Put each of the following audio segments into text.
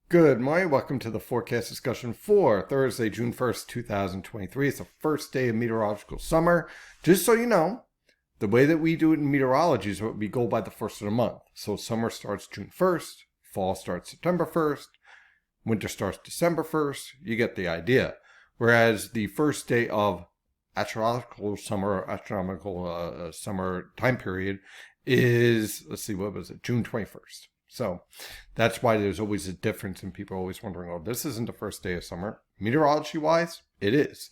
Good morning. Welcome to the forecast discussion for Thursday, June 1st, 2023. It's the first day of meteorological summer. Just so you know, the way that we do it in meteorology is what we go by the first of the month. So summer starts June 1st, fall starts September 1st, winter starts December 1st. You get the idea. Whereas the first day of astronomical summer time period is, let's see, what was it? June 21st. So that's why there's always a difference and people are always wondering, oh, this isn't the first day of summer. Meteorology-wise, it is.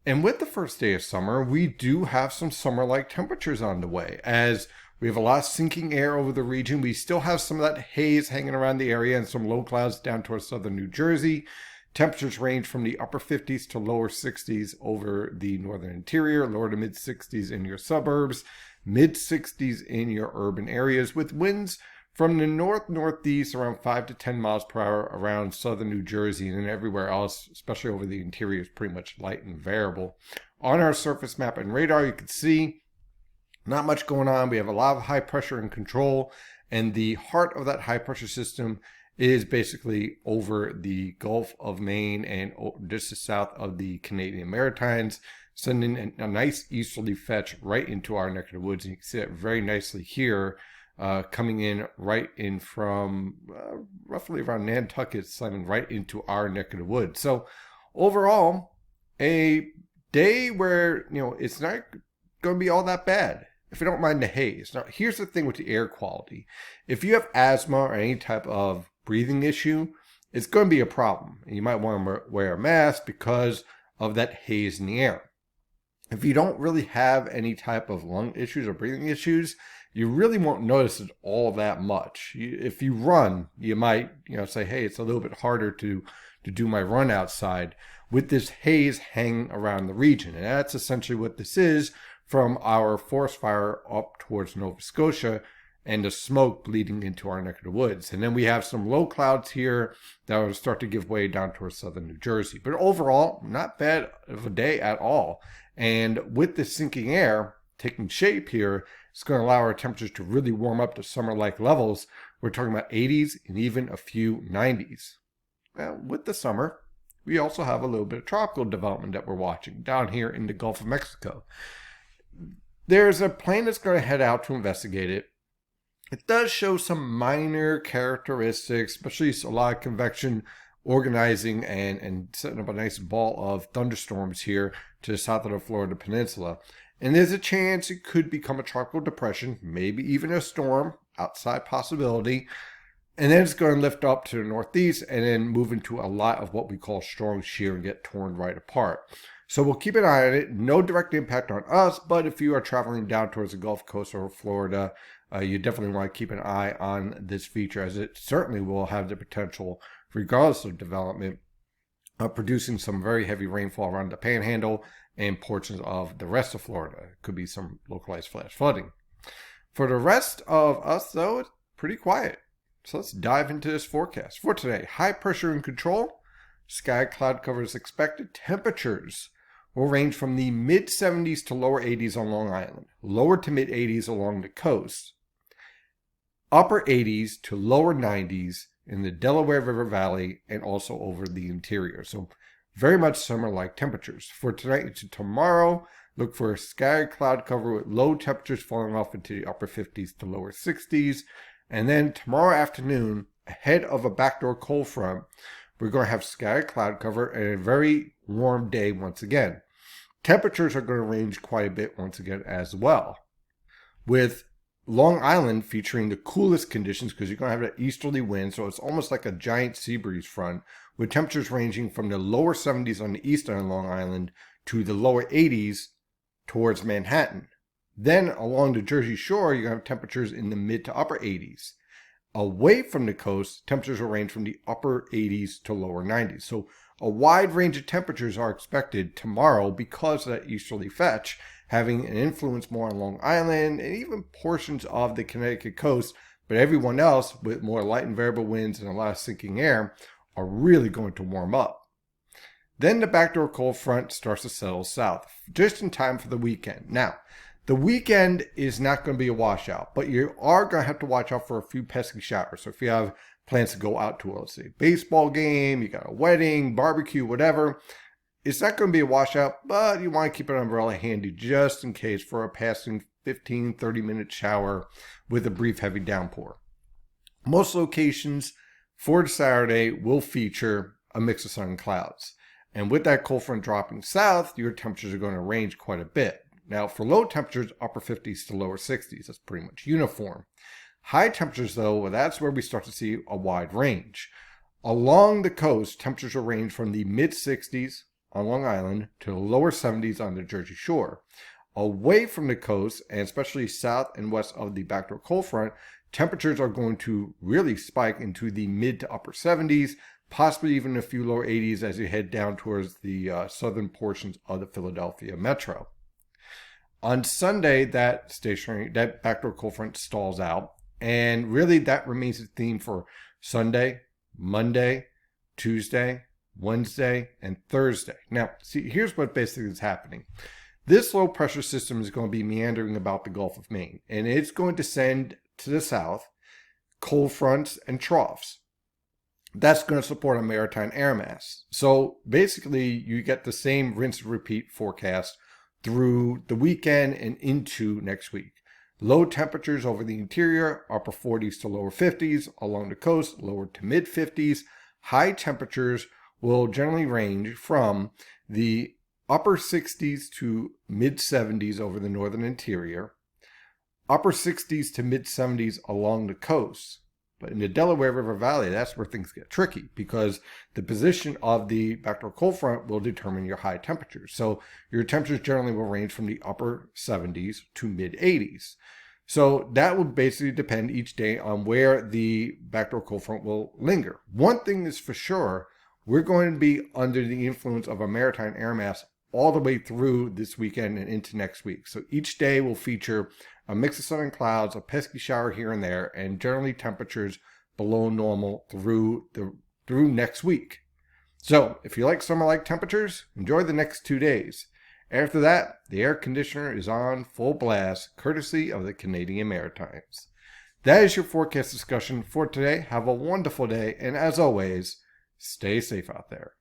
And with the first day of summer, we do have some summer-like temperatures on the way. As we have a lot of sinking air over the region, we still have some of that haze hanging around the area and some low clouds down towards southern New Jersey. Temperatures range from the upper 50s to lower 60s over the northern interior, lower to mid 60s in your suburbs, mid 60s in your urban areas, with winds from the northeast around 5 to 10 miles per hour around southern New Jersey, and then everywhere else, especially over the interior, is pretty much light and variable. On our surface map and radar, you can see not much going on. We have a lot of high pressure and control, and the heart of that high pressure system is basically over the Gulf of Maine and just south of the Canadian Maritimes, sending a nice easterly fetch right into our neck of the woods. And you can see that very nicely here. Coming in right in from roughly around Nantucket, slamming right into our neck of the woods. So overall, a day where, it's not going to be all that bad if you don't mind the haze. Now, here's the thing with the air quality. If you have asthma or any type of breathing issue, it's going to be a problem. And you might want to wear a mask because of that haze in the air. If you don't really have any type of lung issues or breathing issues, you really won't notice it all that much. If you run, you might, say, hey, it's a little bit harder to do my run outside with this haze hanging around the region. And that's essentially what this is from our forest fire up towards Nova Scotia and the smoke bleeding into our neck of the woods. And then we have some low clouds here that will start to give way down towards southern New Jersey. But overall, not bad of a day at all. And with the sinking air taking shape here, it's going to allow our temperatures to really warm up to summer-like levels. We're talking about 80s and even a few 90s. Well, with the summer, we also have a little bit of tropical development that we're watching down here in the Gulf of Mexico. There's a plane that's going to head out to investigate it. It does show some minor characteristics, especially a lot of convection organizing and setting up a nice ball of thunderstorms here to the south of the Florida Peninsula. And there's a chance it could become a tropical depression, maybe even a storm, outside possibility. And then it's going to lift up to the northeast and then move into a lot of what we call strong shear and get torn right apart. So we'll keep an eye on it. No direct impact on us, but if you are traveling down towards the Gulf Coast or Florida, you definitely want to keep an eye on this feature, as it certainly will have the potential, regardless of development, of producing some very heavy rainfall around the Panhandle and portions of the rest of Florida. It could be some localized flash flooding. For the rest of us, though, it's pretty quiet. So let's dive into this forecast. For today, high pressure and control, sky cloud cover is expected. Temperatures will range from the mid 70s to lower 80s on Long Island, lower to mid 80s along the coast, upper 80s to lower 90s in the Delaware River Valley and also over the interior. So very much summer-like temperatures. For tonight to tomorrow, look for a sky cloud cover with low temperatures falling off into the upper 50s to lower 60s. And then tomorrow afternoon, ahead of a backdoor cold front, we're going to have sky cloud cover and a very warm day once again. Temperatures are going to range quite a bit once again as well, with Long Island featuring the coolest conditions because you're going to have that easterly wind, so it's almost like a giant sea breeze front, with temperatures ranging from the lower 70s on the east end of Long Island to the lower 80s towards Manhattan. Then along the Jersey Shore, you're going to have temperatures in the mid to upper 80s. Away from the coast, temperatures will range from the upper 80s to lower 90s. So a wide range of temperatures are expected tomorrow because of that easterly fetch, having an influence more on Long Island and even portions of the Connecticut coast. But everyone else, with more light and variable winds and a lot of sinking air, are really going to warm up. Then the backdoor cold front starts to settle south, just in time for the weekend. Now, the weekend is not going to be a washout, but you are going to have to watch out for a few pesky showers. So if you have plans to go out to, let's say, baseball game, you got a wedding, barbecue, whatever. It's not going to be a washout, but you want to keep an umbrella handy just in case for a passing 15, 30-minute shower with a brief heavy downpour. Most locations for Saturday will feature a mix of sun and clouds. And with that cold front dropping south, your temperatures are going to range quite a bit. Now, for low temperatures, upper 50s to lower 60s. That's pretty much uniform. High temperatures, though, well, that's where we start to see a wide range. Along the coast, temperatures will range from the mid-60s on Long Island to the lower 70s on the Jersey Shore. Away from the coast, and especially south and west of the backdoor cold front, temperatures are going to really spike into the mid to upper 70s, possibly even a few lower 80s as you head down towards the southern portions of the Philadelphia metro. On Sunday, that backdoor cold front stalls out, and really that remains the theme for Sunday, Monday, Tuesday, Wednesday, and Thursday. Now, see, here's what basically is happening. This low pressure system is going to be meandering about the Gulf of Maine, and it's going to send to the south cold fronts and troughs. That's going to support a maritime air mass. So basically, you get the same rinse and repeat forecast through the weekend and into next week. Low temperatures over the interior, upper 40s to lower 50s. Along the coast, lower to mid 50s. High temperatures will generally range from the upper 60s to mid 70s over the northern interior, upper 60s to mid 70s along the coast. But in the Delaware River Valley, that's where things get tricky because the position of the backdoor cold front will determine your high temperatures. So your temperatures generally will range from the upper 70s to mid 80s. So that will basically depend each day on where the backdoor cold front will linger. One thing is for sure, we're going to be under the influence of a maritime air mass all the way through this weekend and into next week. So each day will feature a mix of sun and clouds, a pesky shower here and there, and generally temperatures below normal through next week. So if you like summer-like temperatures, enjoy the next 2 days. After that, the air conditioner is on full blast, courtesy of the Canadian Maritimes. That is your forecast discussion for today. Have a wonderful day, and as always, stay safe out there.